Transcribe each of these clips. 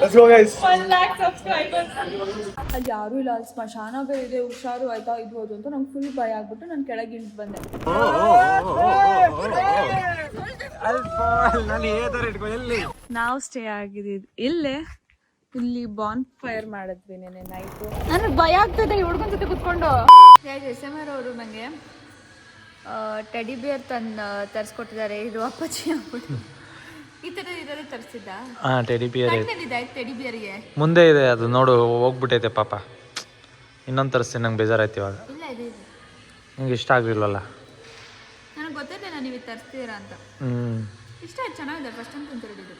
Let's go, guys. 1 lakh subscribers. ಅಲ್ಲಿ ಯಾರೂ ಇಲ್ಲ, ಅಲ್ಲಿ ಸ್ಮಶಾನ ಬೇರೆ ಇದೆ, ಹುಷಾರು ಆಯ್ತಾ ಇದ್ಬೋದು ಅಂತ ನಂಗೆ ಫುಲ್ ಭಯ ಆಗ್ಬಿಟ್ಟು ನಾನು ಕೆಳಗೆ ಇಳಿದು ಬಂದೆ. ನಾವು ಸ್ಟೇ ಆಗಿದ್ದೀವಿ ಇಲ್ಲೇ. ಇಲ್ಲಿ ಬಾನ್ ಫೈರ್ ಮಾಡಿದ್ವಿ ನೆನೆ ನೈಟು. ನನಗೆ ಭಯ ಆಗ್ತದೆ ಈ ಹುಡುಗನ ಜೊತೆ ಕುತ್ಕೊಂಡು. SMR ಅವರು ನನಗೆ ಟೆಡಿ ಬಿಯರ್ ತರಿಸ್ಕೊಟ್ಟಿದ್ದಾರೆ. ಇದು ಅಪ್ಪಾಜಿ ಆಗ್ಬಿಟ್ಟು ಈ ಥರ ಇರೋದೇ ತರಿಸಿದ್ದ. ಟೆಡಿ ಬಿಯರ್ ಟೆಡಿ ಬಿಯರ್ಗೆ ಮುಂದೆ ಇದೆ, ಅದು ನೋಡು ಹೋಗ್ಬಿಟ್ಟೈತೆ ಪಾಪ. ಇನ್ನೊಂದು ತರಿಸ್ತೀನಿ, ನಂಗೆ ಬೇಜಾರಾಯ್ತು ಇವಾಗ. ಇಲ್ಲ ಇದೆ ನಿಂಗೆ ಇಷ್ಟ ಆಗಲಿಲ್ಲವಲ್ಲ? ನನಗೆ ಗೊತ್ತಿದೆ ನೀವು ಇದು ತರಿಸ್ತೀರಾ ಅಂತ. ಇಷ್ಟ ಆಯ್ತು, ಚೆನ್ನಾಗಿದೆ. ಫಸ್ಟ್ ಟೈಮ್ ತಿಂತಿರೋದು.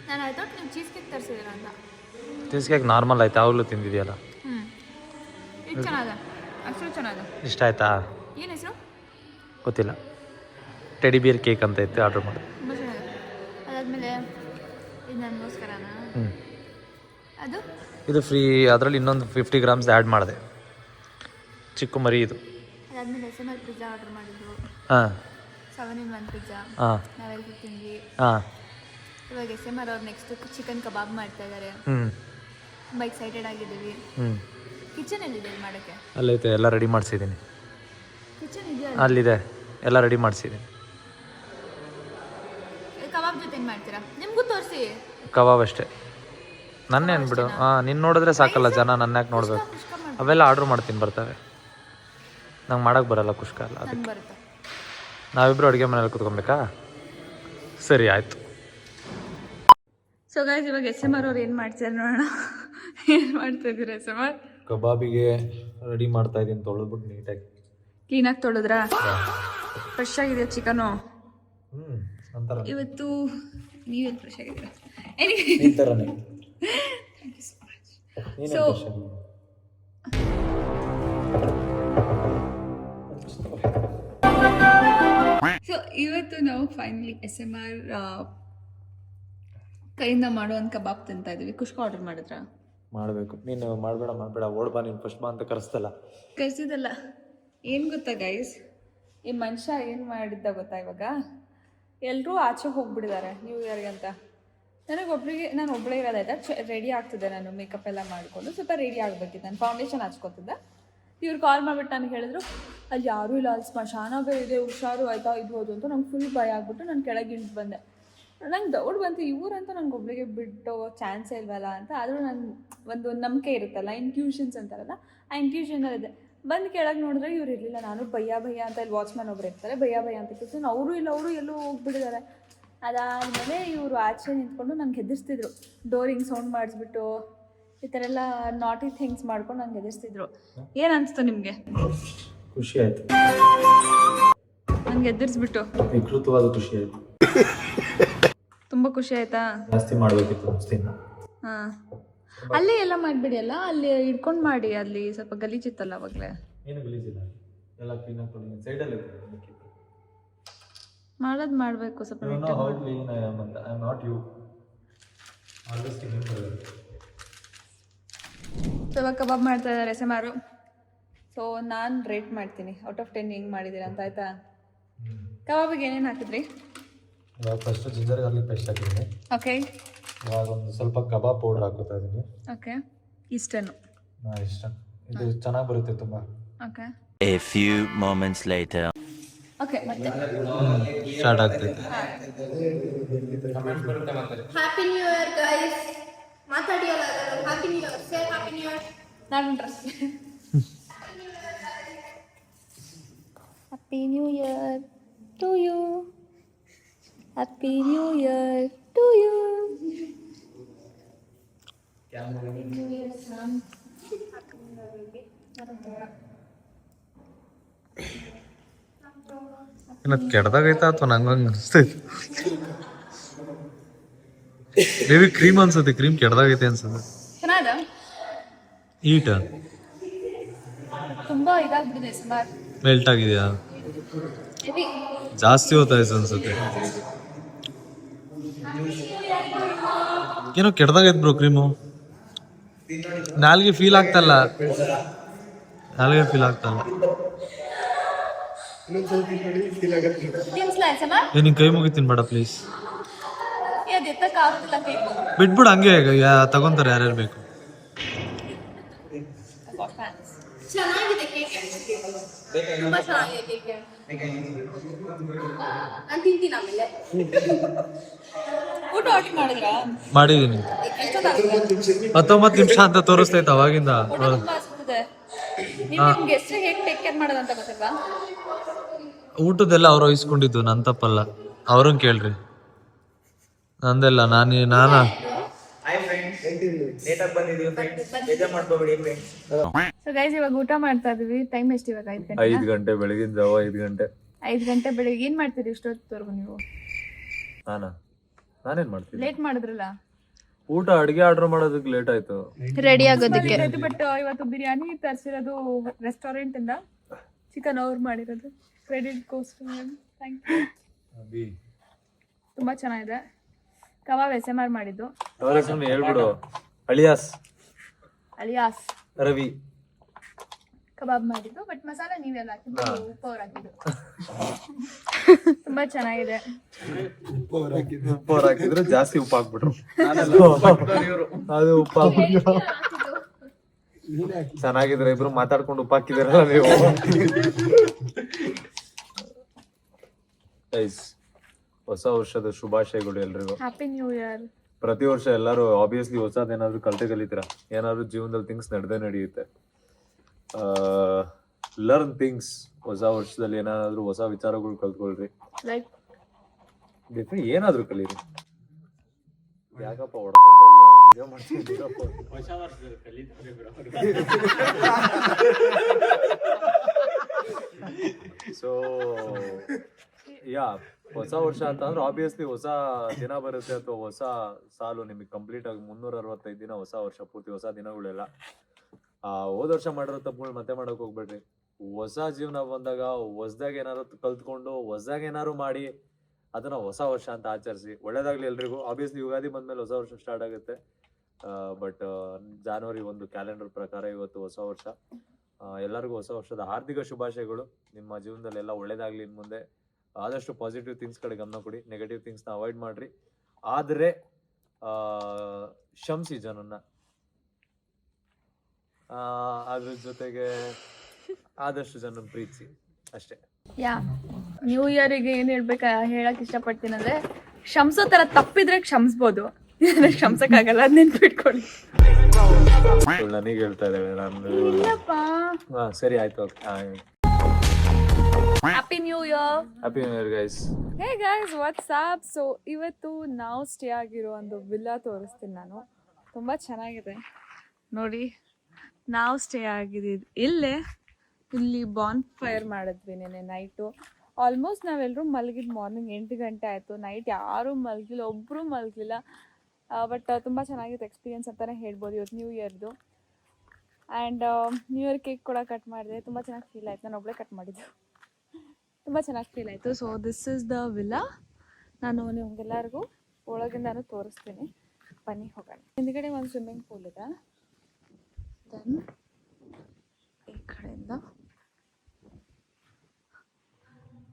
ನಾನು ಆಯ್ತು ನೀವು ಚೀಸ್ ಕೇಕ್ ತರಿಸಿದ್ದೀರಾ ಅಂತ. ಚೀಸ್ ಕೇಕ್ ನಾರ್ಮಲ್ ಆಯ್ತು, ಯಾವಾಗಲೂ ತಿಂದಿದೆಯಲ್ಲ. ಇದು ಚೆನ್ನಾಗಿದೆ, ಅಷ್ಟು ಚೆನ್ನಾಗಿದೆ. ಇಷ್ಟ ಆಯ್ತಾ? ಏನು ಹೆಸರು ಗೊತ್ತಿಲ್ಲ. ಟೆಡಿ ಬಿಯರ್ ಕೇಕ್ ಅಂತ ಇತ್ತು, ಆರ್ಡ್ರ್ ಮಾಡಿ. ತುಂಬ ಚೆನ್ನಾಗಿದೆ. ಅದಾದಮೇಲೆ ಇದು ನನಗೋಸ್ಕರನಾ? ಅದು ಇದು ಫ್ರೀ. ಅದರಲ್ಲಿ ಇನ್ನೊಂದು 50 ಗ್ರಾಮ್ಸ್ ಆ್ಯಡ್ ಮಾಡಿದೆ, ಚಿಕ್ಕ ಮರಿ ಇದು. ಅದಾದಮೇಲೆ SMR ಪಿಜ್ಜಾ ಆರ್ಡರ್ ಮಾಡಿದ್ರು. 7 in 1 ಪಿಜ್ಜಾ ನಾವೆಲ್ಲರೂ ತಿಂದ್ವಿ. ಇವಾಗ SMR ಅವ್ರು ನೆಕ್ಸ್ಟ್ ಚಿಕನ್ ಕಬಾಬ್ ಮಾಡ್ತಾ ಇದ್ದಾರೆ. ತುಂಬ ಎಕ್ಸೈಟೆಡ್ ಆಗಿದ್ದೀವಿ. ಕಿಚನ್ ಎಲ್ಲಿದೆ ಮಾಡೋಕ್ಕೆ? ಅಲ್ಲೈತೆ, ಎಲ್ಲ ರೆಡಿ ಮಾಡಿಸಿದ್ದೀನಿ. ಕಿಚನ್ ಇದೆಯಾ? ಅಲ್ಲಿದೆ, ಎಲ್ಲ ರೆಡಿ ಮಾಡಿಸಿದ್ದೀನಿ. ಕಬಾಬ್ ಜೊತೆ ಏನು ಮಾಡ್ತೀರಾ? ನಿಮಗೂ ತೋರಿಸಿ. ಕಬಾಬ್ ಅಷ್ಟೇ. ನನ್ನೇ ಅನ್ಬಿಡು. ನಿನ್ನ ನೋಡಿದ್ರೆ ಸಾಕಲ್ಲ ಜನ, ನನ್ನ ಯಾಕೆ ನೋಡ್ಬೇಕು? ಅವೆಲ್ಲ ಆರ್ಡ್ರ್ ಮಾಡ್ತೀನಿ, ಬರ್ತವೆ. ನಂಗೆ ಮಾಡೋಕ್ಕೆ ಬರಲ್ಲ ಕುಷ್ಕ ಅಲ್ಲ, ಅದಕ್ಕೆ. ಬರುತ್ತೆ. ನಾವಿಬ್ಬರು ಅಡುಗೆ ಮನೇಲಿ ಕೂತ್ಕೊಬೇಕಾ? ಸರಿ ಆಯಿತು. ಸೊ ಗೈಸ್, ಇವಾಗ SMR ಅವ್ರು ಏನು ಮಾಡ್ತಾರೆ ನೋಡೋಣ. ಏನು ಮಾಡ್ತಾ ಇದ್ದೀರಾ SMR? ಕಬಾಬಿಗೆ ರೆಡಿ ಮಾಡ್ತಾ ಇದ್ದೀನಿ, ತೊಳೆದ್ಬಿಟ್ಟು ನೀಟಾಗಿ ಕ್ಲೀನಾಗಿ ತೊಳೆದ್ರಾ? ಫ್ರೆಶ್ ಆಗಿದೆಯಾ ಚಿಕನು? ಇವತ್ತು ನೀವೆಲ್ಲಿ ಫ್ರೆಶ್ ಆಗಿದ್ದೀರಾ? ಸೊ ಇವತ್ತು ನಾವು ಫೈನಲಿ SMR ಕೈಯಿಂದ ಮಾಡುವಂಥ ಕಬಾಬ್ ತಿಂತಾ ಇದ್ದೀವಿ. ಕುಷ್ಕ ಆರ್ಡರ್ ಮಾಡಿದ್ರಾ? ಮಾಡಬೇಕು. ನೀನು ಮಾಡಬೇಡ ಓಡ್ ಬಾ, ನೀನು ಫಸ್ಟ್ ಬಾ ಅಂತ ಕರೆಸ್ತಲ್ಲ. ಕರೆಸಿದಲ್ಲ. ಏನು ಗೊತ್ತಾ ಗೈಸ್, ಈ ಮನುಷ್ಯ ಏನು ಮಾಡಿದ್ದ ಗೊತ್ತಾ? ಇವಾಗ ಎಲ್ಲರೂ ಆಚೆ ಹೋಗ್ಬಿಟ್ಟಿದ್ದಾರೆ ನ್ಯೂ ಇಯರ್ಗೆ ಅಂತ. ನಾನು ಒಬ್ಬಳೇ ಇರೋದಾಯ್ತಾ, ರೆಡಿ ಆಗ್ತಿದ್ದೆ. ನಾನು ಮೇಕಪ್ ಎಲ್ಲ ಮಾಡಿಕೊಂಡು ಸ್ವಲ್ಪ ರೆಡಿ ಆಗಬೇಕಿತ್ತು. ನಾನು ಫೌಂಡೇಶನ್ ಹಚ್ಕೋತಿದ್ದೆ. ಇವ್ರು ಕಾಲ್ ಮಾಡಿಬಿಟ್ಟು ನನಗೆ ಹೇಳಿದ್ರು, ಅಲ್ಲಿ ಯಾರೂ ಇಲ್ಲ, ಅಲ್ಲಿ ಸ್ಮಶಾನ ಬೇರೆ ಇದೆ, ಹುಷಾರು ಆಯ್ತಾ ಇದ್ಬೋದು ಅಂತ. ನಂಗೆ ಫುಲ್ ಭಯ ಆಗ್ಬಿಟ್ಟು ನಾನು ಕೆಳಗೆ ಇಳಿದು ಬಂದೆ. ನಂಗೆ ದೌಡ್ ಬಂತು, ಇವರಂತ ನನಗೆ ಒಬ್ಬಳಿಗೆ ಬಿಟ್ಟು ಚಾನ್ಸೇ ಇಲ್ವಲ್ಲ ಅಂತ. ಆದರೂ ನಾನು ಒಂದು ನಂಬಿಕೆ ಇರುತ್ತಲ್ಲ, ಇನ್ಟ್ಯೂಷನ್ಸ್ ಅಂತಾರಲ್ಲ, ಆ ಇನ್ಟ್ಯೂಷನಲ್ಲಿದೆ. ಬಂದು ಕೆಳಗೆ ನೋಡಿದ್ರೆ ಇವ್ರು ಇರಲಿಲ್ಲ. ನಾನು ಭಯ ಅಂತ ಇಲ್ಲಿ ವಾಚ್ಮ್ಯಾನ್ ಒಬ್ರು ಇರ್ತಾರೆ, ಭಯ ಅಂತ ಕೂರ್ಸೋನು. ಅವರು ಇಲ್ಲ, ಅವರು ಎಲ್ಲೋ ಹೋಗ್ಬಿಟ್ಟಿದ್ದಾರೆ. ಅದಾದಮೇಲೆ ಇವರು ಆಚೆ ನಿಂತ್ಕೊಂಡು ನನಗೆ ಹೆದರ್ಸ್ತಿದ್ರು. ಡೋರಿಂಗ್ ಸೌಂಡ್ ಮಾಡಿಸ್ಬಿಟ್ಟು ಈ ಥರ ಎಲ್ಲ ನಾಟಿ ಥಿಂಗ್ಸ್ ಮಾಡ್ಕೊಂಡು ನಂಗೆ ಹೆದರ್ಸ್ತಿದ್ರು. ಏನು ಅನಿಸ್ತು ನಿಮಗೆ? ಖುಷಿ ಆಯಿತು, ನನಗೆ ಹೆದರ್ಸ್ಬಿಟ್ಟು. ವಿಕೃತವಾದ ಖುಷಿ ಆಯಿತು. ತುಂಬ ಖುಷಿ ಆಯ್ತಾ? ಜಾಸ್ತಿ ಮಾಡಬೇಕಿತ್ತು. ಹಾಂ, ಅಲ್ಲೇ ಎಲ್ಲ ಮಾಡಿಬಿಡಿ ಅಲ್ಲ, ಅಲ್ಲಿ ಇಟ್ಕೊಂಡು ಮಾಡಿ. ಅಲ್ಲಿ ಸ್ವಲ್ಪ ಗಲೀಜಿತ್ತಲ್ಲ ಅವಾಗಲೇ. ಏನು ಗಲೀಜಿಲ್ಲ, ಎಲ್ಲ ಕ್ಲೀನಾಗಿ ಸೈಡಲ್ಲಿ ಮಾಡೋದು ಮಾಡಬೇಕು ಸ್ವಲ್ಪ. ಇವಾಗ ಕಬಾಬ್ ಮಾಡ್ತಾ ಇದ್ದಾರೆ SMR. ಸೊ ನಾನು ರೇಟ್ ಮಾಡ್ತೀನಿ ಔಟ್ ಆಫ್ 10 ಹೆಂಗೆ ಮಾಡಿದ್ದೀರಾ ಅಂತ, ಆಯಿತಾ? ಕಬಾಬಿಗೆ ಏನೇನು ಹಾಕಿದ್ರಿ? ಇವಾಗ ಫಸ್ಟ್ ಜಿಂಜರ್ ಗಾರ್ಲಿಕ್ ಪೇಸ್ಟ್ ಹಾಕಿದ್ದೀನಿ. ಓಕೆ. ಇವಾಗ ಒಂದು ಸ್ವಲ್ಪ ಕಬಾಬ್ ಪೌಡರ್ ಹಾಕೋತಾ ಇದ್ದೀನಿ. ಓಕೆ, ಇಷ್ಟೇನು? ಇಷ್ಟ. ಇದು ಚೆನ್ನಾಗಿ ಬರುತ್ತೆ ತುಂಬ. Okay. A few moments later. Okay, ಮತ್ತೆ ಸ್ಟಾರ್ಟ್ ಆಗ್ತೈತೆ. Happy new year guys. ಮಾತಾಡಿಯಲ್ಲ, happy new year. Say happy new year. ನಾನು interest. Happy new year to you. Happy new year to you. ಇನ್ನು ಕೆಡ್ದಾಗೈತಾ ಅಥವಾ ನಂಗೆ ಅನಿಸ್ತೈತೆ? ಬೇಬಿ ಕ್ರೀಮ್ ಅನ್ಸುತ್ತೆ, ಕ್ರೀಮ್ ಕೆಡ್ದಾಗೈತೆ ಅನ್ಸುತ್ತೆ. ಚೆನ್ನಾಗಿದೆ. ಈಟ ತುಂಬ ಇದಾಗ್ಬಿಟ್ಟಿದೆ SMR. ಮೆಲ್ಟ್ ಆಗಿದೆಯಾ? ಜಾಸ್ತಿ ಹೊತ್ತಾಯ್ತು ಅನ್ಸುತ್ತೆ. ಏನೋ ಕೆಡ್ದಾಗೈತೆ ಬ್ರೋ ಕ್ರೀಮು. ನಾಲ್ಗೆ ಫೀಲ್ ಆಗ್ತಲ್ಲ, ನಾಲ್ಗೆ ಫೀಲ್ ಆಗ್ತಲ್ಲ. ತಿನ್ಸ್ಲಾ SMR? ನಿನ್ ಕೈ ಮುಗಿತೀನಿ ಬೇಡ ಪ್ಲೀಸ್. ಅದು ಎತ್ತಕ್ಕಾಗ್ತಿಲ್ಲ ಕೇಕ್. ಬಿಟ್ಬಿಡು ಹಂಗೆ ತಗೊಂತಾರೆ ಯಾರ್ಯಾರು ಬೇಕು. ಚೆನ್ನಾಗಿದೆ ಕೇಕ್, ತುಂಬಾ ಚೆನ್ನಾಗಿದೆ ಕೇಕ್. ನಾನು ತಿಂತೀನಿ ಆಮೇಲೆ. ಊಟ ಆರ್ಡರ್ ಮಾಡಿದ್ರಾ? ಮಾಡಿದೀನಿ. ಎಷ್ಟೊತ್ತಾಗುತ್ತೆ? 19 ನಿಮಿಷ ಅಂತ ತೋರಿಸ್ತೈತೆ ಅವಾಗಿಂದ. ಊಟ ತುಂಬಾ ಹಸ್ತಿದೆ. ನಿಮ್ಗೆ ಗೆಸ್ಟ್ ಹೇಗೆ ಟೇಕ್ ಕೇರ್ ಮಾಡೋದಂತ ಗೊತ್ತಿಲ್ವಾ? ಊಟದೆಲ್ಲ ಅವ್ರು ವಹಿಸ್ಕೊಂಡಿದ್ದು, ನನ್ನ ತಪ್ಪಲ್ಲ. ಅವ್ರನ್ನ ಕೇಳ್ರಿ, ನಂದೆಲ್ಲ. ನಾನು ಸೊ ಗೈಸ್ ಇವಾಗ ಊಟ ಮಾಡ್ತಾ ಇದೀವಿ. ಟೈಮ್ ಎಷ್ಟು ಇವಾಗ? 5 ಗಂಟೆ, ಬೆಳಗಿನ ಜಾವ 5 ಗಂಟೆ. 5 ಗಂಟೆ ಬೆಳಿಗ್ಗೆ. ಏನ್ ಮಾಡ್ತೀರಿ ಇಷ್ಟೊತ್ತವರೆಗೂ ನೀವು? ನಾನೇನ್ ಮಾಡ್ತೀನಿ? ಲೇಟ್ ಮಾಡಿದ್ರಲ್ಲ ಊಟ, ಅಡಿಗೆ ಆರ್ಡರ್ ಮಾಡೋದಕ್ಕೆ ಲೇಟ್ ಆಯ್ತು, ರೆಡಿ ಆಗೋದಕ್ಕೆ. ಬಟ್ ಇವತ್ತು ಬಿರಿಯಾನಿ ತರಿಸಿರೋದು ರೆಸ್ಟೋರೆಂಟ್ ಇಂದ, ಚಿಕನ್ ಅವ್ರು ಮಾಡಿರೋದು. Credit goes to him. Thank you. ತುಂಬಾ ಚೆನ್ನಾಗಿದೆ. ಕಬಾಬ್ SMR ಮಾಡಿದ್ದು. ಹೇಳ್ಬಿಡು. ಅಲಿಯಾಸ್ ರವಿ ಕಬಾಬ್ ಮಾಡಿದ್ದು. ಬಟ್ ಮಸಾಲ ನೀವೆಲ್ಲ ಹಾಕಿದ್ದು, ಉಪ್ಪು ಅವ್ರು ಹಾಕಿದ್ದು. ತುಂಬಾ ಚೆನ್ನಾಗಿದೆ. ಉಪ್ಪು ಹಾಕಿದ್ರೆ ಜಾಸ್ತಿ ಉಪ್ಪು ಹಾಕ್ಬಿಟ್ರು. ಅದು ಉಪ್ಪು ಹಾಕ್ಬಿಟ್ಟು ಚೆನ್ನಾಗಿದ್ರೆ ಇಬ್ರು ಮಾತಾಡ್ಕೊಂಡು ಉಪ್ಪು ಹಾಕಿದಿರಲ್ಲ ನೀವು. ಹೊಸ ವರ್ಷದ ಶುಭಾಶಯಗಳು ಎಲ್ರಿಗೂ. Happy new year. ಪ್ರತಿ ವರ್ಷ ಎಲ್ಲರೂ ಆಬ್ವಿಯಸ್ಲಿ ಹೊಸದೇನಾದ್ರು ಕಲಿತೀರಾ. ಏನಾದ್ರು ಜೀವನದಲ್ಲಿ ಥಿಂಗ್ಸ್ ನಡೆಯುತ್ತೆ. Learn things. ಹೊಸ ವರ್ಷದಲ್ಲಿ ಏನಾದ್ರು ಹೊಸ ವಿಚಾರಗಳು ಕಲ್ತ್ಕೊಳ್ರಿ. ಏನಾದ್ರು ಕಲೀರಿ. ಯಾಕಪ್ಪ ಹೊಡ್ಕೊಂಡು ಸೊ ಹೊಸ ವರ್ಷ ಅಂತ ಅಂದ್ರೆ ಆಬ್ವಿಯಸ್ಲಿ ಹೊಸ ದಿನ ಬರುತ್ತೆ, ಅಥವಾ ಹೊಸ ಸಾಲು ನಿಮಗೆ ಕಂಪ್ಲೀಟ್ ಆಗಿ 365 ದಿನ ಹೊಸ ವರ್ಷ ಪೂರ್ತಿ ಹೊಸ ದಿನಗಳೆಲ್ಲ. ಹೋದ ವರ್ಷ ಮಾಡಿರೋ ತಪ್ಪುಗಳು ಮತ್ತೆ ಮಾಡಕ್ ಹೋಗ್ಬೇಡ್ರಿ. ಹೊಸ ಜೀವನ ಬಂದಾಗ ಹೊಸದಾಗ ಏನಾರು ಕಲ್ತ್ಕೊಂಡು ಹೊಸದಾಗ ಏನಾರು ಮಾಡಿ ಅದನ್ನ ಹೊಸ ವರ್ಷ ಅಂತ ಆಚರಿಸಿ. ಒಳ್ಳೇದಾಗ್ಲಿ ಎಲ್ರಿಗೂ. ಆಬ್ವಿಯಸ್ಲಿ ಯುಗಾದಿ ಬಂದ್ಮೇಲೆ ಹೊಸ ವರ್ಷ ಸ್ಟಾರ್ಟ್ ಆಗುತ್ತೆ. ಬಟ್ ಜನವರಿ 1 ಕ್ಯಾಲೆಂಡರ್ ಪ್ರಕಾರ ಇವತ್ತು ಹೊಸ ವರ್ಷ. ಎಲ್ಲರಿಗೂ ಹೊಸ ವರ್ಷದ ಹಾರ್ದಿಕ ಶುಭಾಶಯಗಳು. ನಿಮ್ಮ ಜೀವನದಲ್ಲಿ ಎಲ್ಲ ಒಳ್ಳೇದಾಗ್ಲಿ. ಇನ್ನು ಮುಂದೆ ಆದಷ್ಟು ಪಾಸಿಟಿವ್ ಥಿಂಗ್ಸ್ ಕಡೆ ಗಮನ ಕೊಡಿ, ನೆಗೆಟಿವ್ ಥಿಂಗ್ಸ್ನ ಅವಾಯ್ಡ್ ಮಾಡ್ರಿ. ಆದರೆ ಕ್ಷಮಿಸಿ ಜನನ್ನ. ಅದ್ರ ಜೊತೆಗೆ ಆದಷ್ಟು ಜನ ಪ್ರೀತಿಸಿ ಅಷ್ಟೇ. ನ್ಯೂ ಇಯರಿಗೆ ಏನ್ ಹೇಳಕ್ ಇಷ್ಟಪಡ್ತೀನಿ ಅಂದ್ರೆ, ಕ್ಷಮಿಸೋ ತರ ತಪ್ಪಿದ್ರೆ ಕ್ಷಮಿಸ್ಬೋದು, ಕ್ಷಮಿಸಕ್ಕಾಗಲ್ಲ. ಅದ್ ನೆನ್ಪಿಟ್ಕೊಳ್ಳಿ. ನನಗೆ ಹೇಳ್ತಾ ಇದ್ದಾಳೆ ನಾನು. ಸರಿ ಆಯ್ತು. Happy new year. Happy new year guys. Hey guys, what's up. So ಇವತ್ತು ನಾವು ಸ್ಟೇ ಆಗಿರೋ ಒಂದು ವಿಲ್ಲಾ ತೋರಿಸ್ತೀನಿ ನಾನು. ತುಂಬ ಚೆನ್ನಾಗಿದೆ ನೋಡಿ. ನಾವು ಸ್ಟೇ ಆಗಿದ್ದು ಇಲ್ಲಿ ಬಾನ್ ಫೈರ್ ಮಾಡಿದ್ವಿ ನೆನೆ ನೈಟು. ಆಲ್ಮೋಸ್ಟ್ ನಾವೆಲ್ಲರೂ ಮಲಗಿದ್ದು ಮಾರ್ನಿಂಗ್ 8 ಗಂಟೆ ಆಯಿತು. ನೈಟ್ ಯಾರೂ ಮಲಗಿಲ್ಲ, ಒಬ್ಬರೂ ಮಲಗಿಲ್ಲ. ಬಟ್ ತುಂಬ ಚೆನ್ನಾಗಿತ್ತು ಎಕ್ಸ್ಪೀರಿಯನ್ಸ್ ಅಂತಲೇ ಹೇಳ್ಬೋದು ಇವತ್ತು ನ್ಯೂ ಇಯರ್ದು. ಆ್ಯಂಡ್ ನ್ಯೂ ಇಯರ್ ಕೇಕ್ ಕೂಡ ಕಟ್ ಮಾಡಿದೆ. ತುಂಬ ಚೆನ್ನಾಗಿ ಫೀಲ್ ಆಯಿತು. ನಾನು ಒಬ್ಬಳೇ ಕಟ್ ಮಾಡಿದ್ದು. ತುಂಬ ಚೆನ್ನಾಗಿ ಫೀಲ್ ಆಯಿತು. So this is the villa. ನಾನು ನಿಮಗೆಲ್ಲರಿಗೂ ಒಳಗಿಂದನೂ ತೋರಿಸ್ತೀನಿ. ಬನ್ನಿ ಹೋಗೋಣ. ಹಿಂದ್ಗಡೆ ಒಂದು ಸ್ವಿಮ್ಮಿಂಗ್ ಪೂಲ್ ಇದೆ. ದೆನ್ ಈ ಕಡೆಯಿಂದ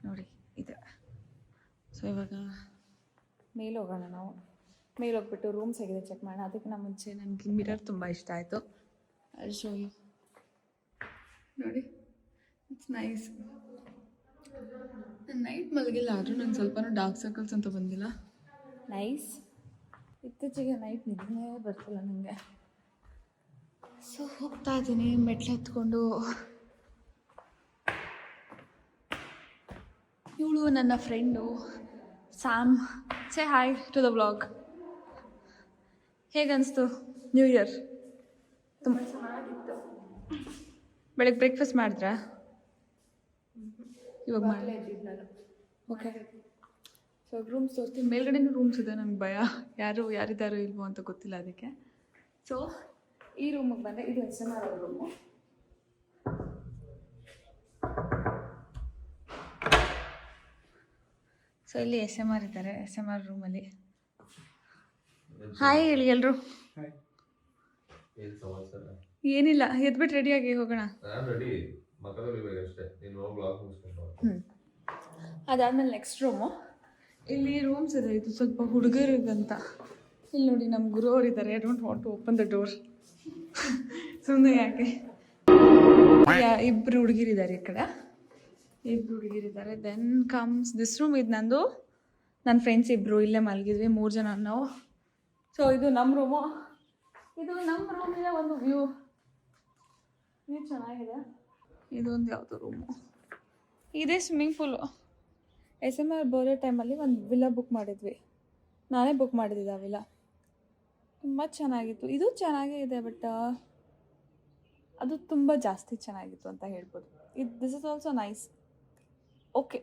ನೋಡಿ ಇದೆ. ಸೊ ಇವಾಗ ಮೇಲೆ ಹೋಗೋಣ. ನಾವು ಮೇಲೆ ಹೋಗ್ಬಿಟ್ಟು ರೂಮ್ಸ್ ಹೇಗಿದೆ ಚೆಕ್ ಮಾಡೋಣ. ಅದಕ್ಕಿಂತ ಮುಂಚೆ ನನಗೆ ಮಿರರ್ ತುಂಬ ಇಷ್ಟ ಆಯಿತು. ಅಲ್ಲಿ ಶೋ ಯು ನೋಡಿ. It's nice. ನಾನು ನೈಟ್ ಮಲಗಿಲ್ಲ, ಆದರೂ ನಂಗೆ ಸ್ವಲ್ಪನೂ ಡಾರ್ಕ್ ಸರ್ಕಲ್ಸ್ ಅಂತ ಬಂದಿಲ್ಲ. ನೈಸ್. ಇತ್ತೀಚೆಗೆ ನೈಟ್ ನಿದ್ದೆ ಬರ್ತಿಲ್ಲ ನನಗೆ. ಸೊ ಹೋಗ್ತಾ ಇದ್ದೀನಿ ಮೆಟ್ಲು ಹತ್ಕೊಂಡು. ಇವಳು ನನ್ನ friend Sam. Say hi to the vlog. ಹೇಗನ್ನಿಸ್ತು ನ್ಯೂ ಇಯರ್? ತುಂಬ ಚೆನ್ನಾಗಿತ್ತು. ಬೆಳಗ್ಗೆ ಬ್ರೇಕ್ಫಾಸ್ಟ್ ಮಾಡಿದ್ರಾ? ಇವಾಗ ಮಾಡಲೇ ಇದ್ದಿದ್ದು ನಾನು. ಓಕೆ. ಸೊ ರೂಮ್ಸ್ ತೋರಿಸ್ತೀನಿ. ಮೇಲ್ಗಡೆನೂ ರೂಮ್ಸ್ ಇದೆ. ನನಗೆ ಭಯ, ಯಾರಿದ್ದಾರೋ ಇಲ್ವೋ ಅಂತ ಗೊತ್ತಿಲ್ಲ ಅದಕ್ಕೆ. ಸೊ ಈ ರೂಮಿಗೆ ಬಂದರೆ ಇದು SMR ರೂಮು. ಸೊ ಇಲ್ಲಿ SMR ಇದ್ದಾರೆ. SMR ರೂಮಲ್ಲಿ ಹಾಯ್ ಹೇಳಿ ಎಲ್ರು. ಏನಿಲ್ಲ, ಎದ್ಬಿಟ್ಟು ರೆಡಿಯಾಗಿ ಹೋಗೋಣ. ಅದಾದ್ಮೇಲೆ ನೆಕ್ಸ್ಟ್ ರೂಮು. ಇಲ್ಲಿ ರೂಮ್ಸ್ ಇದೆ, ಇದು ಸ್ವಲ್ಪ ಹುಡುಗರಿಗಂತ. ಇಲ್ಲಿ ನೋಡಿ ನಮ್ಮ ಗುರು ಅವರಿದ್ದಾರೆ. I don't want to open the door. ಸುಮ್ಮನೆ ಯಾಕೆ. ಇಬ್ಬರು ಹುಡುಗಿರಿದ್ದಾರೆ ಈ ಕಡೆ, ಇಬ್ಬರು ಹುಡುಗಿರಿದ್ದಾರೆ. Then comes this room. ಇದು ನಂದು, ನನ್ನ ಫ್ರೆಂಡ್ಸ್ ಇಬ್ಬರು ಇಲ್ಲೇ ಮಲಗಿದ್ವಿ, 3 ಜನ ನಾವು. ಸೊ ಇದು ನಮ್ಮ ರೂಮು. ಇದು ನಮ್ಮ ರೂಮಿನ ಒಂದು ವ್ಯೂ ಚೆನ್ನಾಗಿದೆ. ಇದೊಂದು ಯಾವುದು ರೂಮು. ಇದೇ ಸ್ವಿಮ್ಮಿಂಗ್ ಪೂಲು. SMR ಬರೋ ಟೈಮಲ್ಲಿ ಒಂದು ವಿಲ್ಲ ಬುಕ್ ಮಾಡಿದ್ವಿ. ನಾನೇ ಬುಕ್ ಮಾಡಿದ್ದೆ ಆ ವಿಲ್ಲ. ತುಂಬ ಚೆನ್ನಾಗಿತ್ತು. ಇದು ಚೆನ್ನಾಗೇ ಇದೆ, ಬಟ್ ಅದು ತುಂಬ ಜಾಸ್ತಿ ಚೆನ್ನಾಗಿತ್ತು ಅಂತ ಹೇಳ್ಬೋದು. This is also nice, okay,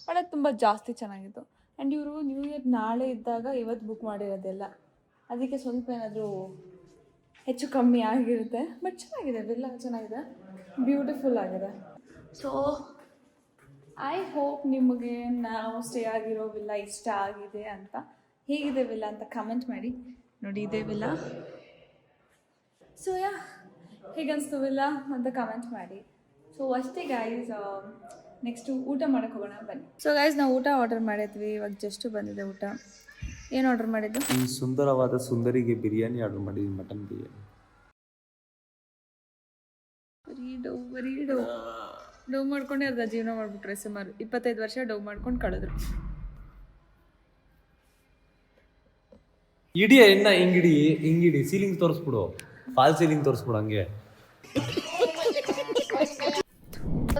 but ಅದು ತುಂಬ ಜಾಸ್ತಿ ಚೆನ್ನಾಗಿತ್ತು. ಆ್ಯಂಡ್ ಇವರು ನ್ಯೂ ಇಯರ್ ನಾಳೆ ಇದ್ದಾಗ ಇವತ್ತು ಬುಕ್ ಮಾಡಿರೋದೆಲ್ಲ, ಅದಕ್ಕೆ ಸ್ವಲ್ಪ ಏನಾದರೂ ಹೆಚ್ಚು ಕಮ್ಮಿ ಆಗಿರುತ್ತೆ. ಬಟ್ ಚೆನ್ನಾಗಿದೆ, ವಿಲ್ಲ ಚೆನ್ನಾಗಿದೆ, ಬ್ಯೂಟಿಫುಲ್ ಆಗಿದೆ. ಸೊ ಐ ಹೋಪ್ ನಿಮಗೆ ನಾವು ಸ್ಟೇ ಆಗಿರೋ ವಿಲ್ಲ ಇಷ್ಟ ಆಗಿದೆ ಅಂತ. ಹೇಗಿದೆ ವಿಲ್ಲ ಅಂತ ಕಮೆಂಟ್ ಮಾಡಿ. ನೋಡಿ ಇದೇ ವಿಲ್ಲ. ಸೊ ಹೇಗನ್ನಿಸ್ತು ವಿಲ್ಲ ಅಂತ ಕಮೆಂಟ್ ಮಾಡಿ. ಸೊ ಅಷ್ಟೇ ಗೈಸ್, ನೆಕ್ಸ್ಟು ಊಟ ಮಾಡೋಕ್ಕೆ ಹೋಗೋಣ ಬನ್ನಿ. ಸೊ ಗೈಸ್ ನಾವು ಊಟ ಆರ್ಡರ್ ಮಾಡಿದ್ವಿ, ಇವಾಗ ಜಸ್ಟ್ ಬಂದಿದೆ ಊಟ. ಏನು ಆರ್ಡರ್ ಮಾಡಿದ್ದು? ಈ ಸುಂದರವಾದ ಸುಂದರಿಗೆ ಬಿರಿಯಾನಿ ಆರ್ಡರ್ ಮಾಡಿದ್ವಿ, ಮಟನ್ ಬಿರಿಯಾನಿ. ಬರೀ ಡವ್ ಮಾಡ್ಕೊಂಡೆ ಅರ್ಧ ಜೀವನ ಮಾಡಿಬಿಟ್ರೆ. ಸುಮಾರು 25 ವರ್ಷ ಡವ್ ಮಾಡ್ಕೊಂಡು ಕಳೆದ್ರು. ಇಡೀ ಎಣ್ಣ ಹಿಂಗಿಡಿ ಸೀಲಿಂಗ್ ತೋರಿಸ್ಬಿಡು, ಫಾಲ್ ಸೀಲಿಂಗ್ ತೋರಿಸ್ಬಿಡು ಹಂಗೆ.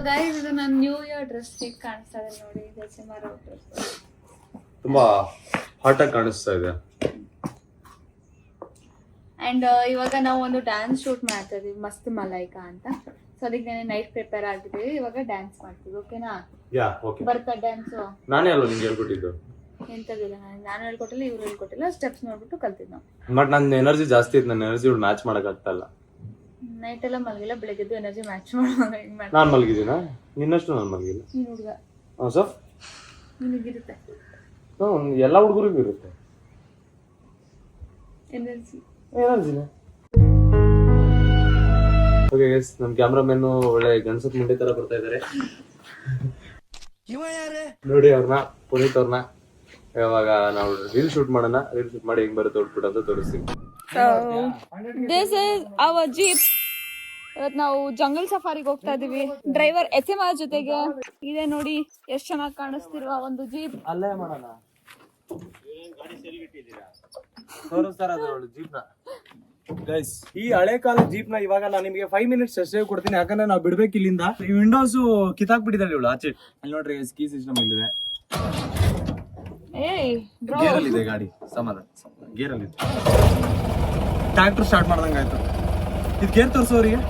ಗೈಸ್ ಇದು ನನ್ನ ನ್ಯೂ ಇಯರ್ ಡ್ರೆಸ್ ಹೇಗೆ ಕಾಣಿಸ್ತಾ ಇದೆ ನೋಡಿ. ಇದು ಸುಮಾರು ಡ್ರೆಸ್ ತುಂಬಾ ಹಾಟ್ ಆಗಿ ಕಾಣಿಸ್ತಾ ಇದೆ. ಆ್ಯಂಡ್ ಇವಾಗ ನಾವು ಒಂದು ಡ್ಯಾನ್ಸ್ ಶೂಟ್ ಮಾಡ್ತಾ ಇದೀವಿ, ಮಸ್ತ್ ಮಲೈಕಾ ಅಂತ. ಸೊ ಅದಕ್ಕೆ ನಾನು ನೈಟ್ ಪ್ರಿಪೇರ್ ಆಗಿದ್ದೀವಿ, ಇವಾಗ ಡ್ಯಾನ್ಸ್ ಮಾಡ್ತೀವಿ. ಓಕೆನಾ? ಬರ್ತಾ ಡ್ಯಾನ್ಸು ನಾನೇ ಅಲ್ಲ ನಿಂಗೆ ಹೇಳ್ಕೊಟ್ಟಿದ್ದು. ಎಂತದಿಲ್ಲ, ನಾನು ಹೇಳ್ಕೊಟ್ಟಿಲ್ಲ, ಇವ್ರು ಹೇಳ್ಕೊಟ್ಟಿಲ್ಲ, ಸ್ಟೆಪ್ಸ್ ನೋಡ್ಬಿಟ್ಟು ಕಲ್ತಿದ್ದು ನಾವು. ಬಟ್ ನನ್ನ ಎನರ್ಜಿ ಜಾಸ್ತಿ ಇತ್ತು, ನನ್ನ ಎನರ್ಜಿ ಮ್ಯಾಚ್ ಮಾಡಕ್ ಆಗ್ತಾ ಇಲ್ಲ. ನೈಟ್ ಎಲ್ಲ ಮಲಗಿಲ್ಲ, ಬೆಳಗ್ಗೆದ್ದು ಎನರ್ಜಿ ಮ್ಯಾಚ್ ಮಾಡುವಾಗ ಹೆಂಗ್ ಮಾಡ್ತೀನಿ. ನಾನು ಮಲಗಿದ್ದೀನಾ? ನಿನ್ನಷ್ಟು ನಾನು ಮಲಗಿಲ್ಲ. ನೀನು ಹುಡುಗ, ಸರ್ ನಿನಗಿರುತ್ತೆ ಎಲ್ಲ ಹುಡುಗರಿಗೂ ಇರುತ್ತೆ ಎನರ್ಜಿ. ಓಕೆ ಗೈಸ್, ನಮ್ಮ ಕ್ಯಾಮ್ರಾಮನ್ ಒಳ್ಳೆ ಗಣಸತ್ ಮುಂಡೆ ತರ ಬರ್ತಾ ಇದಾರೆ ನೋಡಿ ಅವ್ರನ್ನ, ಪುನೀತ್ ಅವ್ರನ್ನ. ಇವಾಗ ನಾವು ರೀಲ್ ಶೂಟ್ ಮಾಡೋಣ, ರೀಲ್ ಶೂಟ್ ಮಾಡಿ ಹೆಂಗ್ ಬರುತ್ತೆ ಔಟ್ಪುಟ್ ಅಂತ ತೋರಿಸ್ತೀವಿ. This is our jeep. ಇವತ್ತು ನಾವು ಜಂಗಲ್ ಸಫಾರಿಗೆ ಹೋಗ್ತಾ ಇದೀವಿ. ಡ್ರೈವರ್ SMR ಜೊತೆಗೆ ಇದೆ ನೋಡಿ, ಎಷ್ಟು ಚೆನ್ನಾಗಿ ಕಾಣಿಸ್ತಿರುವ ಒಂದು ಜೀಪ್. ಅಲ್ಲೇ ಮಾಡೋಣ, ತೋರಿಸ್ತಾರ ಜೀಪ್ ನ. ಗೈಸ್, ಈ ಹಳೆ ಕಾಲ ಜೀಪ್ ನ ಇವಾಗ ನಾನು ನಿಮಗೆ 5 ಮಿನಿಟ್ಸ್ ಅಷ್ಟೇ ಕೊಡ್ತೀನಿ, ಯಾಕಂದ್ರೆ ನಾವು ಬಿಡ್ಬೇಕು ಇಲ್ಲಿಂದ. ಈ ವಿಂಡೋಸ್ ಕಿತ್ತಾಕ್ಬಿಟ್ಟಿದ್ದಾಳೆ ಇವಳು ಆಚೆ. ಅಲ್ಲಿ ನೋಡ್ರಿ ಕೀ ಸಿಸ್ಟಮ್ ಇಲ್ಲಿದೆ, ಗೇರ್ ಅಲ್ಲಿ ಇದೆ ಗಾಡಿ. ಸಮಾಧಾನ, ಗೇರ್ ಅಲ್ಲಿ ಇದೆ. ಟ್ರ್ಯಾಕ್ಟರ್ ಸ್ಟಾರ್ಟ್ ಮಾಡ್ದಂಗ ಆಯ್ತು. ಇದು ಗೇರ್ ತೋರಿಸೋರಿಗೆ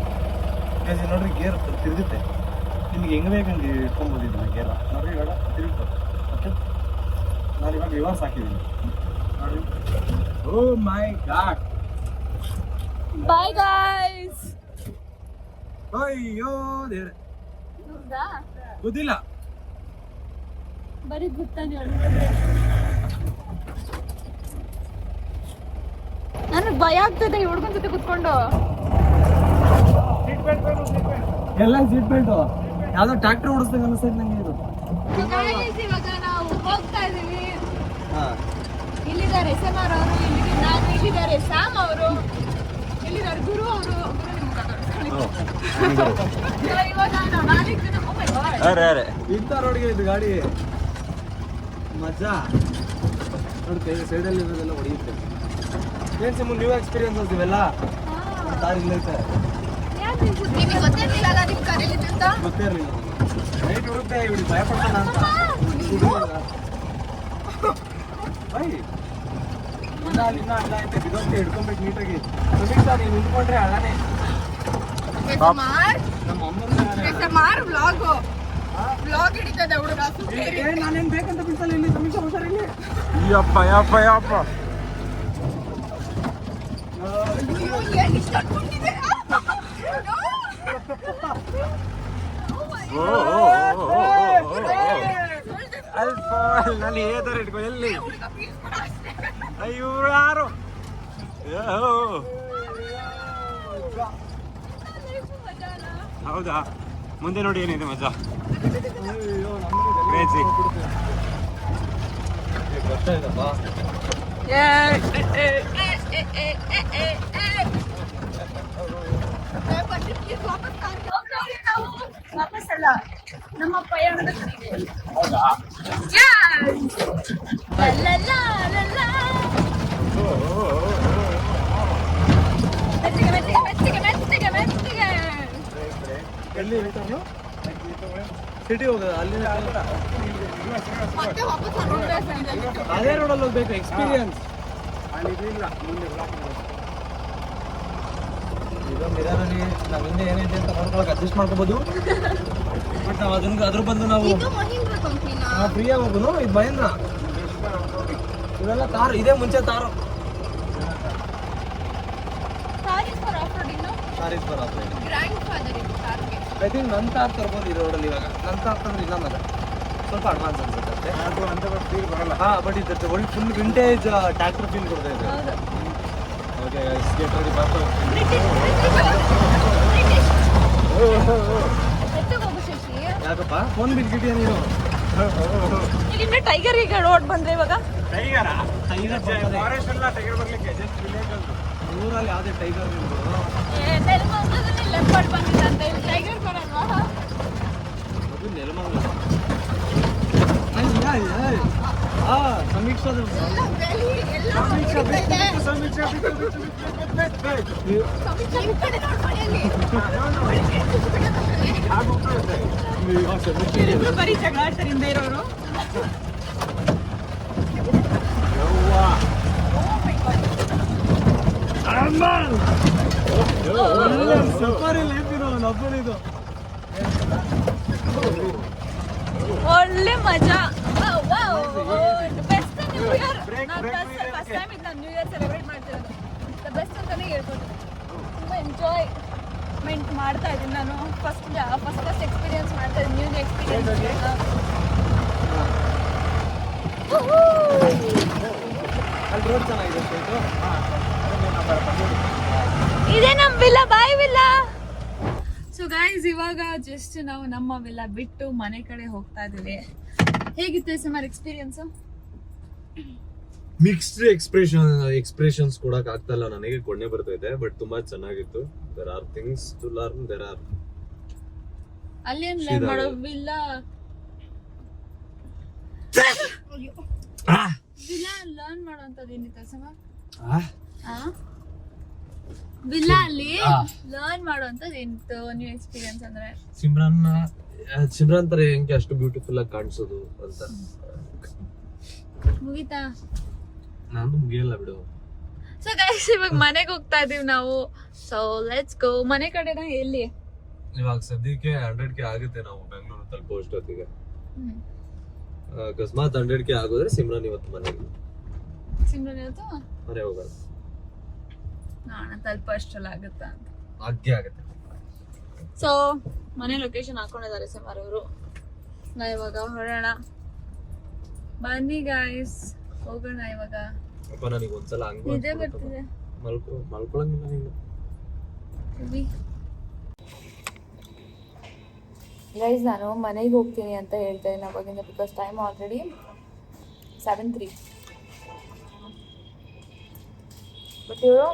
ನೋಡ್ರಿ, ಗೇರ್ ತಿರುಗುತ್ತೆ. ನಿಮ್ಗೆ ಹೆಂಗ್ ಬೇಕಂಗೆ ಇಟ್ಕೊಂಬೋದು ಇದನ್ನ ಗೇರ್. ನೋಡ್ರಿ ಇವಾಗ ತಿರುಗ್ತದೆ. ಓಕೆ, ನಾನು ಇವಾಗ ರಿವರ್ಸ್ ಹಾಕಿದ್ದೀನಿ ನೋಡ್ರಿ. ಓ ಮೈ ಗಾಡ್, ಬಾಯ್ ಗೈಸ್. ಅಯ್ಯೋ ದೇವ್ರೆ, ಗೊತ್ತಿಲ್ಲ. ಬರೀ ಗೊತ್ತಾ ನನಗೆ ಭಯ ಆಗ್ತದೆ ಈ ಹುಡುಗನ ಜೊತೆ ಕುತ್ಕೊಂಡು. ಎಲ್ಲ ಸೀಟ್ ಬೆಲ್ಟ್ ಯಾವ್ದೋ ಟ್ರ್ಯಾಕ್ಟರ್ ಓಡಿಸ್ದಂಗ ಅನಿಸ್ತೈತೆ ನಂಗೆ ಇದು. ಇವಾಗ ನಾವು ಹೋಗ್ತಾ ಇದೀವಿ. ಇಲ್ಲಿದ್ದಾರೆ SMR ಅವರು, ನಾನು, ಇಲ್ಲಿದ್ದಾರೆ ಸ್ಯಾಮ್ ಅವರು, ಇಲ್ಲಿದ್ದಾರೆ ಗುರು ಅವರು. ಇವಾಗ ನಾವು 4 ಜನ. Oh my God. ಇಂಥ ರೋಡ್ಗೆ ಇದು ಗಾಡಿ ಮಜಾ ನೋಡಿ. ಕೈ ಸೈಡಲ್ಲಿ ಇರೋದೆಲ್ಲ ಹೊಡೆಯುತ್ತೆ. ಏನ್ ಸಿಮ್ಮು ನ್ಯೂ ಎಕ್ಸ್ಪೀರಿಯನ್ಸ್ ಇವೆಲ್ಲ. ಕಾರ್ ಇಲ್ಲೈತೆ, ನಿಮಗೆ ಗೊತ್ತಿರಲಿಲ್ಲ ನಿಮ್ಮ ಕರೀಲಿದ್ದು ಅಂತ? ಗೊತ್ತೇ ಇರಲಿಲ್ಲ. ನೈಟ್ ಹುಡುಕ್ತೆ ಇವ್ರಿಗೆ ಭಯ ಪಡ್ತಾನ ಅಂತ. ಇನ್ನ ಅಲ್ಲ ಐತೆ, ಬಿದೋಗ್ತೆ ಹಿಡ್ಕೊಂಬೇಕು ನೀಟಾಗಿ. ಸುಮಿತಾ ನೀನು ನಿಂತ್ಕೊಂಡ್ರೆ ಅಳ್ಳನೆ. ನಮ್ಮ SMR ವ್ಲಾಗ್ ಹಿಡಿತದೆ ಹುಡುಗ. ನಾನೇನ್ ಬೇಕಂತ ಬಿಡ್ಸಲ್ಲ ಇಲ್ಲಿ. ಸಮೀಕ್ಷೆ ಹುಷಾರಿಲ್ಲಿ. ಯಪ್ಪ ಯಪ್ಪ ಯಪ್ಪ. ಅಲ್ಲಿ ಏದಾರ ಇಟ್ಕೊ. ಎಲ್ಲಿ ಇವ್ರು ಯಾರು? ಹೌದಾ? ಮುಂದೆ ನೋಡಿ ಏನಿದೆ ಮಜಾ. ಕ್ರೇಜಿ. ಕಷ್ಟ ಇದಪ್ಪ. ವಾಪಸ್ ಅಲ್ಲ, ನಮ್ಮ ಪಯಣದ ಕಡೆಗೆ. ಎಲ್ಲಿ ಸಿಟಿ ಹೋಗೋದು ಅಲ್ಲಿ ಮತ್ತೆ ವಾಪಸ್ ಅದೇ ರೋಡಲ್ಲಿ ಹೋಗ್ಬೇಕು. ಎಕ್ಸ್ಪೀರಿಯನ್ಸ್ ಈಗ ಮಿರರಲ್ಲಿ ನಾವು ಹಿಂದೆ ಏನೈತೆ ಅಂತ ನೋಡ್ಕೊಳಕ್ ಅಡ್ಜಸ್ಟ್ ಮಾಡ್ಕೋಬಹುದು. ಬಟ್ ನಾವು ಅದ್ರ ಬಂದು ನಾವು ಇದು ಮಹೀಂದ್ರ ಕಂಪ್ನಿನಾ? ಫ್ರೀಯಾಗಿ ಹೋಗೋದು. ಇದು ಮಹೇಂದ್ರ, ಇವೆಲ್ಲ ತಾರು. ಇದೇ ಮುಂಚೆ ತಾರು. ತಾರೀಸ್ ಬರ ಗ್ರ್ಯಾಂಡ್ ಫಾದರ್ ಇದು ಕಾರ್ಗೆ. ಐ ಥಿಂಕ್ ನನ್ನ ತಾರ್ ತರ್ಬೋದು ಈ ರೋಡಲ್ಲಿ. ಇವಾಗ ನನ್ನ ತಾರ್ ತಂದ್ರೆ ಇಲ್ಲ ಮಗ ಸ್ವಲ್ಪ ಅಡ್ವಾನ್ಸ್ ಅನ್ಸುತ್ತೆ. ಹಾಂ, ಬಟ್ ಇದು ಒಳ್ಳೆ ಫುಲ್ ವಿಂಟೇಜ್ ಟ್ರ್ಯಾಕ್ಟರ್ ಫೀಲ್ ಕೊಡ್ತಾ ಇದೆ. ಓಕೆ ಗೆಟ್ ರೆಡಿ ಬರ್ತಾ ಯಾಕಪ್ಪ ಫೋನ್ ಬಿಟ್ಬಿಟ್ಟಿಯ ನೀನು? ಇಲ್ಲಿಂದ ಟೈಗರ್ ಈಗ ರೋಡ್ ಬಂದ್ರೆ ಇವಾಗ ಟೈಗರ್ ಊರಲ್ಲಿ ಯಾವುದೇ ಟೈಗರ್ ಲೆಪರ್ಡ್ ಬಂದಿದ್ದಂತೆ. ಟೈಗರ್ ಬರಲ್ವಾ? ಅದು ನೆಲಮಂಗಲ. ಸಮೀಕ್ಷಾದ ಬರೀ ಜಗಳ ಆಡ್ತಾರಿಂದ ಇರೋರು. ಸಫಾರಿ ಲೈಫ್ ಇರೋ ನಬ್ಬನಿದು. ಒಳ್ಳೆ ಮಜಾ. Best new year. First time ಇದು ನಾನು ನ್ಯೂ ಇಯರ್ ಸೆಲೆಬ್ರೇಟ್ ಮಾಡ್ತಿರೋದು. ದ ಬೆಸ್ಟ್ ಅಂತಾನೆ ಹೇಳ್ಬೋದು. ತುಂಬ ಎಂಜಾಯ್ಮೆಂಟ್ ಮಾಡ್ತಾ ಇದ್ದೀನಿ ನಾನು. ಫಸ್ಟ್ ಎಕ್ಸ್ಪೀರಿಯನ್ಸ್ ಮಾಡ್ತಾ ಇದ್ದೀನಿ, ನ್ಯೂ ಎಕ್ಸ್ಪೀರಿಯನ್ಸ್. ಅಲ್ಲಿ ರೋಡ್ ಚೆನ್ನಾಗಿದೆ ಇದು. ಇದೇ ನಮ್ಮ ವಿಲ್ಲ, ಬಾಯ್ ವಿಲ್ಲ. ಸೊ ಗೈಸ್, ಇವಾಗ ಜಸ್ಟ್ ನಾವು ನಮ್ಮ ವಿಲ್ಲ ಬಿಟ್ಟು ಮನೆ ಕಡೆ ಹೋಗ್ತಾ ಇದೀವಿ. ಹೇಗಿತ್ತು ಸುಮಾರು ಎಕ್ಸ್ಪೀರಿಯನ್ಸ್? ಮಿಕ್ಸ್ಡ್ ಎಕ್ಸ್ಪ್ರೆಷನ್ಸ್ ಕೊಡಕ್ ಆಗ್ತಾ ಇಲ್ಲ ನನಗೆ, ಕೊನೆ ಬರ್ತೈತೆ. ಬಟ್ ತುಂಬಾ ಚೆನ್ನಾಗಿತ್ತು. There are things to learn. There are ಅಲ್ಲಿ ಏನ್ ಲರ್ನ್ ಮಾಡೋ ವಿಲ್ಲ ಲರ್ನ್ ಮಾಡೋಂಥದ್ದು ಏನಿತ್ತು ಸುಮಾರು? ವಿಲ್ಲಾ ಅಲ್ಲಿ ಲರ್ನ್ ಮಾಡುವಂತದ್ದು ಏನಿತ್ತು ನ್ಯೂ ಎಕ್ಸ್ಪೀರಿಯನ್ಸ್ ಅಂದ್ರೆ? ಸಿಮ್ರಾನ್ ತರ ಹೆಂಗೆ ಅಷ್ಟು ಬ್ಯೂಟಿಫುಲ್ ಆಗಿ ಕಾಣಿಸೋದು ಅಂತ. ಮುಗಿತಾ? ನಾನು ಮುಗಿಯಲ್ಲ ಬಿಡು. ಸೊ ಗೈಸ್, ಇವಾಗ ಮನೆಗೆ ಹೋಗ್ತಾ ಇದೀವಿ ನಾವು. So let's go. ಮನೆ ಕಡೆನ ಎಲ್ಲಿ? ಇವಾಗ ಸದ್ಯಕ್ಕೆ 100K ಆಗುತ್ತೆ ನಾವು ಬೆಂಗಳೂರು ತಲುಪೋ ಅಷ್ಟೊತ್ತಿಗೆ. ಅಕಸ್ಮಾತ್ 100K ಆಗೋದ್ರೆ ಸಿಮ್ರಾನ್ ಇವತ್ತು ಮನೆಗೆ ಸಿಮ್ರನ್ ಇವತ್ತು ಮನೆ ಹೋಗೋದು. ನಾನು ತಲುಪ ಅಷ್ಟೆಲ್ಲ ಆಗುತ್ತಾ ಅಂತ ಹಾಗೆ ಆಗುತ್ತೆ. ಸೊ ಮನೆ ಲೊಕೇಶನ್ ಹಾಕೊಂಡಿದ್ದಾರೆ ಸುಮಾರು ಅವರು. ನಾ ಇವಾಗ ಹೊರಡೋಣ, ಬನ್ನಿ ಗಾಯ್ಸ್, ಹೋಗೋಣ ಇವಾಗ. ಅಪ್ಪ ನನಗೆ ಒಂದ್ಸಲ ಹಂಗ ನಿದ್ದೆ ಬರ್ತಿದೆ. ಮಲ್ಕೊಳಂಗಿಲ್ಲ ನೀನು. ಗೈಸ್, ನಾನು ಮನೆಗೆ ಹೋಗ್ತೀನಿ ಅಂತ ಹೇಳ್ತಾ ಇದ್ದೀನಿ ಅವಾಗಿಂದ. Because time already 7:03. ಬಟ್ ಇವರು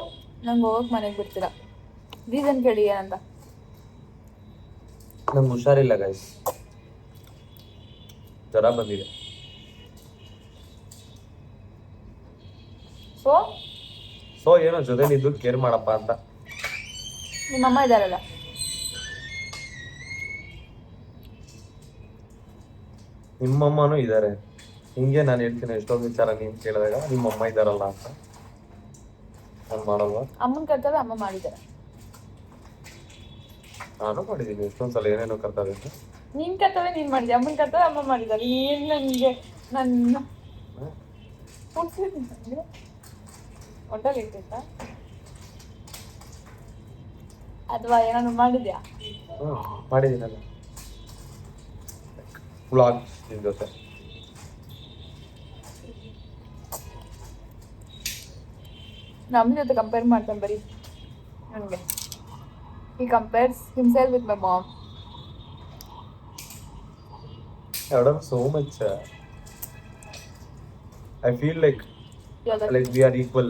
ನಂಗೆ ಹೋಗಕ್ಕೆ ಮನೆಗೆ ಬಿಡ್ತೀರ. ರೀಸನ್ ಕೇಳಿ ಏನಂತ? ನಂಗೆ ಹುಷಾರಿಲ್ಲ ಗೈಸ್, ಜ್ವರ ಬಂದಿದೆ. ಸೊ ಏನೋ ಜೊತೆಲಿ ಇದ್ದು ಕೇರ್ ಮಾಡಪ್ಪ ಅಂತ. ನಿಮ್ಮಮ್ಮ ಇದ್ದಾರಲ್ಲ? ನಿಮ್ಮಮ್ಮನೂ ಇದ್ದಾರೆ. ಹಿಂಗೆ ನಾನು ಹೇಳ್ತೀನಿ ಎಷ್ಟೊಂದು ವಿಚಾರ ನೀನ್ ಕೇಳಿದಾಗ ನಿಮ್ಮಮ್ಮ ಇದ್ದಾರಲ್ಲ ಅಂತ. ನಾನು ಮಾಡಲ್ವಾ? ಅಮ್ಮನ ಕರ್ತವ್ಯ ಅಮ್ಮ ಮಾಡಿದ್ದಾರೆ. ನಾನು ಮಾಡಿದ್ದೀನಿ ಎಷ್ಟೊಂದ್ಸಲ ಏನೇನೋ ಕರ್ತವ್ಯ. ನಿನ್ ಕರ್ತವ್ಯ ನೀನ್ ಮಾಡಿದ್ದೆ, ಅಮ್ಮನ ಕರ್ತವ್ಯ ಅಮ್ಮ ಮಾಡಿದ್ದಾರೆ. ಏನ್ ನನಗೆ ನನ್ನ ಹೊಟ್ಟೆಲಿ ಇಟ್ಟಿತ್ತ ಅಥವಾ ಏನಾದ್ರು ಮಾಡಿದ್ಯಾ? ಮಾಡಿದ್ದೀನಲ್ಲ ವ್ಲಾಗ್ ನಿನ್ ಜೊತೆ. ನಮ್ಮ ಜೊತೆ ಕಂಪೇರ್ ಮಾಡ್ತಾನೆ ಬರೀ ನನಗೆ. He compares himself with my mom. Adam, so much. I feel like we are equal.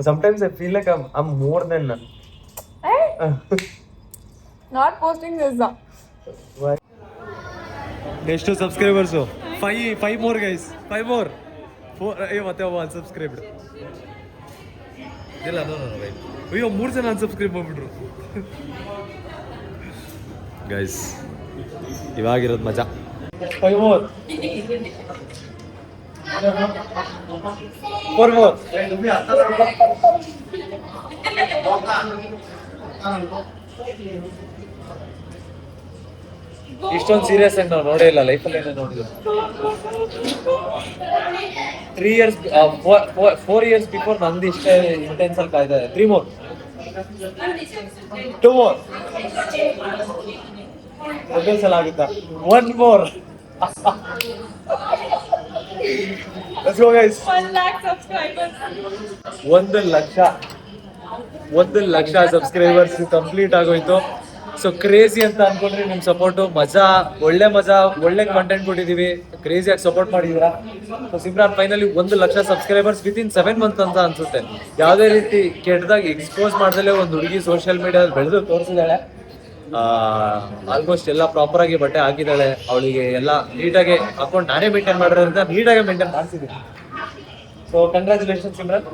Sometimes I feel like I'm more than. Not posting this. ಎಷ್ಟು ಸಬ್ಸ್ಕ್ರೈಬರ್ಸು? 5 more guys, 5 more. 4 ಮತ್ತೆ unsubscribed ಇಲ್ಲ. No right. ಅಯ್ಯೋ 3 ಜನ unsubscribe ಮಾಡ್ಬಿಟ್ರು guys. ಇವಾಗಿರೋದು ಮಜಾ. 5 more, 4 more. ಇಷ್ಟೊಂದು serious ಆಗಿ ನಾವು ನೋಡೇ ಇಲ್ಲ ಲೈಫಲ್ಲಿ. ಏನೋ ನೋಡಿದ್ರು 3 years 4 years ಬಿಫೋರ್ ನಂದು ಇಷ್ಟೇ ಇಂಟೆನ್ಸ್ ಅಲ್ಲಿ ಕಾಯ್ದೆ. 3 more, 2 more. ಸಲ ಆಗುತ್ತಾ? 1 more. Let's go guys. 1 lakh subscribers. 1 lakh subscribers complete ಆಗೋಯ್ತು. ಸೊ ಕ್ರೇಜಿ ಅಂತ ಅನ್ಕೊಂಡ್ರಿ. ನಿಮ್ ಸಪೋರ್ಟು ಒಳ್ಳೆ ಕಂಟೆಂಟ್ ಕೊಟ್ಟಿದೀವಿ. ಕ್ರೇಜಿಯಾಗಿ ಸಪೋರ್ಟ್ ಮಾಡಿದೀರಾ. So Simran finally 1 lakh subscribers within 7 months ಅಂತ ಅನ್ಸುತ್ತೆ. ಯಾವುದೇ ರೀತಿ ಕೆಟ್ಟದಾಗಿ ಎಕ್ಸ್ಪೋಸ್ ಮಾಡ್ದಲೇ ಒಂದು ಹುಡುಗಿ ಸೋಷಿಯಲ್ ಮೀಡಿಯಾದಲ್ಲಿ ಬೆಳೆದು ತೋರಿಸಿದಾಳೆ. ಆಲ್ಮೋಸ್ಟ್ ಎಲ್ಲ ಪ್ರಾಪರ್ ಆಗಿ ಬಟ್ಟೆ ಹಾಕಿದ್ದಾಳೆ. ಅವಳಿಗೆ ಎಲ್ಲ ನೀಟಾಗಿ ಅಕೌಂಟ್ ನಾನೇ ಮೇಂಟೈನ್ ಮಾಡಿರೋದ್ರಿಂದ ನೀಟಾಗಿ ಮೇಂಟೈನ್ ಮಾಡ್ತಿದ್ದೀನಿ. So congratulation Simran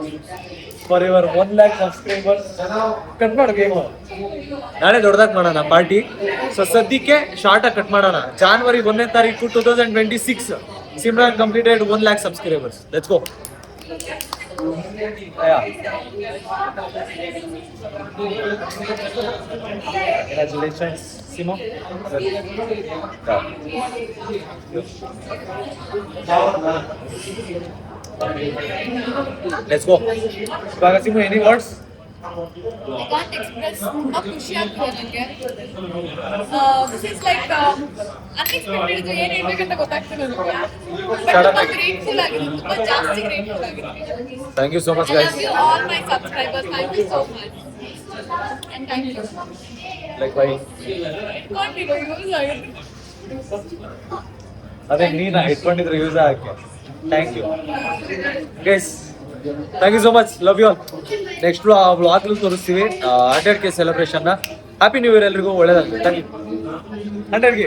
for your 1 lakh subscribers. Cut ಮಾಡು ಗೇಮು. ನಾಳೆ ದೊಡ್ಡದಾಗಿ ಮಾಡೋಣ ಪಾರ್ಟಿ. ಸೊ ಸದ್ಯಕ್ಕೆ ಶಾರ್ಟ್ ಆಗಿ ಕಟ್ ಮಾಡೋಣ. January 1ನೇ ತಾರೀಕು 2026 Simran completed 1 lakh subscribers. Let's go. Congratulations, Simo. Let's go. Baga Simo, any words? I can't express how ಖುಷಿ ಆಗ್ತಿದೆ ನನಗೆ. This is like unexpected. ಇದು ಏನು ಹೇಳ್ಬೇಕಂತ ಗೊತ್ತಾಗ್ತಿಲ್ಲ ನನಗೆ. ತುಂಬಾ ಗ್ರೇಟ್ಫುಲ್ ಆಗಿದ್ದೀನಿ. ತುಂಬಾ ಜಾಸ್ತಿ ಗ್ರೇಟ್ಫುಲ್ ಆಗಿದ್ದೀನಿ. Thank you so much, I guys. love you all my subscribers. Thank you so much. And thank you. Like bye. Continue. Use ಆಗಿದೆ. ಅದೇ ನೀನಾ ಇಟ್ಕೊಂಡಿದ್ರೆ ಯೂಸ್ ಆಗಕ್ಕೆ. Thank you guys. Thank you so much. Love you all. Next ವ್ಲಾಗ್ಲು ತೋರಿಸ್ತೀವಿ 100K ಸೆಲೆಬ್ರೇಷನ್ನ. Happy new year ಎಲ್ರಿಗೂ. ಒಳ್ಳೇದಾಗಲಿ. Thank you. 100K.